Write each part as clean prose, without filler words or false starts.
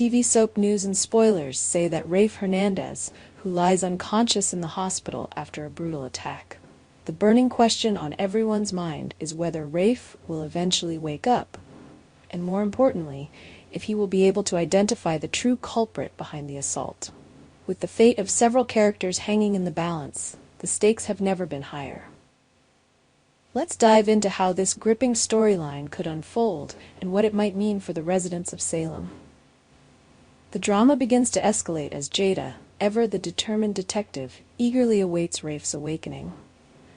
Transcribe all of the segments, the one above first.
TV soap news and spoilers say that Rafe Hernandez, who lies unconscious in the hospital after a brutal attack. The burning question on everyone's mind is whether Rafe will eventually wake up, and more importantly, if he will be able to identify the true culprit behind the assault. With the fate of several characters hanging in the balance, the stakes have never been higher. Let's dive into how this gripping storyline could unfold and what it might mean for the residents of Salem. The drama begins to escalate as Jada, ever the determined detective, eagerly awaits Rafe's awakening.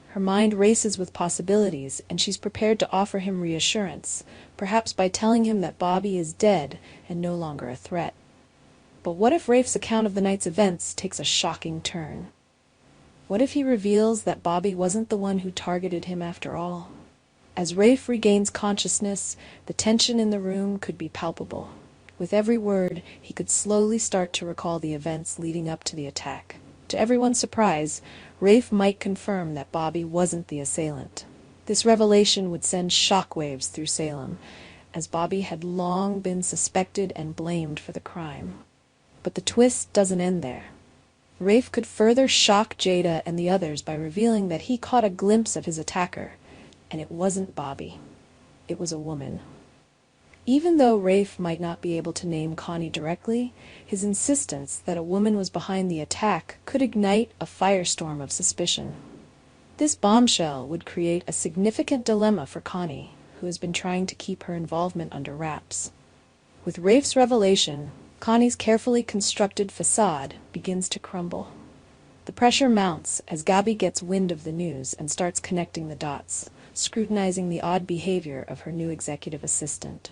Her mind races with possibilities, and she's prepared to offer him reassurance, perhaps by telling him that Bobby is dead and no longer a threat. But what if Rafe's account of the night's events takes a shocking turn? What if he reveals that Bobby wasn't the one who targeted him after all? As Rafe regains consciousness, the tension in the room could be palpable. With every word, he could slowly start to recall the events leading up to the attack. To everyone's surprise, Rafe might confirm that Bobby wasn't the assailant. This revelation would send shockwaves through Salem, as Bobby had long been suspected and blamed for the crime. But the twist doesn't end there. Rafe could further shock Jada and the others by revealing that he caught a glimpse of his attacker, and it wasn't Bobby. It was a woman. Even though Rafe might not be able to name Connie directly, his insistence that a woman was behind the attack could ignite a firestorm of suspicion. This bombshell would create a significant dilemma for Connie, who has been trying to keep her involvement under wraps. With Rafe's revelation, Connie's carefully constructed facade begins to crumble. The pressure mounts as Gabby gets wind of the news and starts connecting the dots, scrutinizing the odd behavior of her new executive assistant.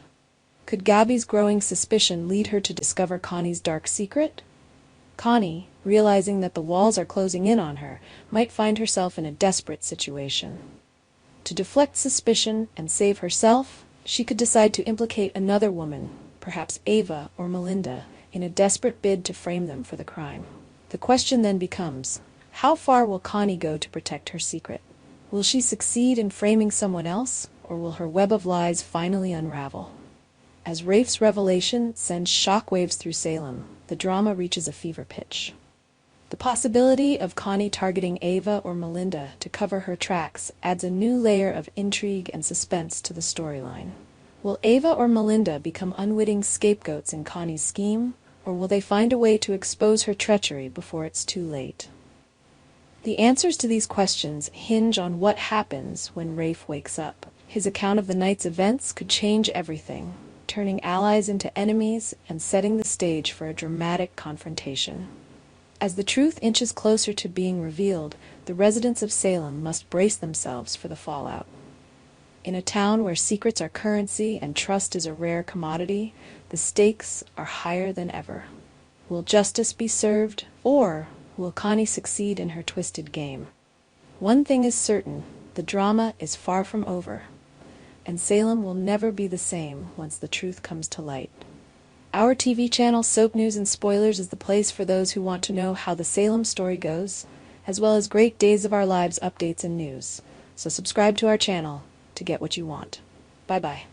Could Gabby's growing suspicion lead her to discover Connie's dark secret? Connie, realizing that the walls are closing in on her, might find herself in a desperate situation. To deflect suspicion and save herself, she could decide to implicate another woman, perhaps Ava or Melinda, in a desperate bid to frame them for the crime. The question then becomes, how far will Connie go to protect her secret? Will she succeed in framing someone else, or will her web of lies finally unravel? As Rafe's revelation sends shockwaves through Salem, the drama reaches a fever pitch. The possibility of Connie targeting Ava or Melinda to cover her tracks adds a new layer of intrigue and suspense to the storyline. Will Ava or Melinda become unwitting scapegoats in Connie's scheme, or will they find a way to expose her treachery before it's too late? The answers to these questions hinge on what happens when Rafe wakes up. His account of the night's events could change everything, turning allies into enemies and setting the stage for a dramatic confrontation. As the truth inches closer to being revealed, the residents of Salem must brace themselves for the fallout. In a town where secrets are currency and trust is a rare commodity, the stakes are higher than ever. Will justice be served, or will Connie succeed in her twisted game? One thing is certain, the drama is far from over, and Salem will never be the same once the truth comes to light. Our TV channel Soap News and Spoilers is the place for those who want to know how the Salem story goes, as well as great Days of Our Lives updates and news. So subscribe to our channel to get what you want. Bye-bye.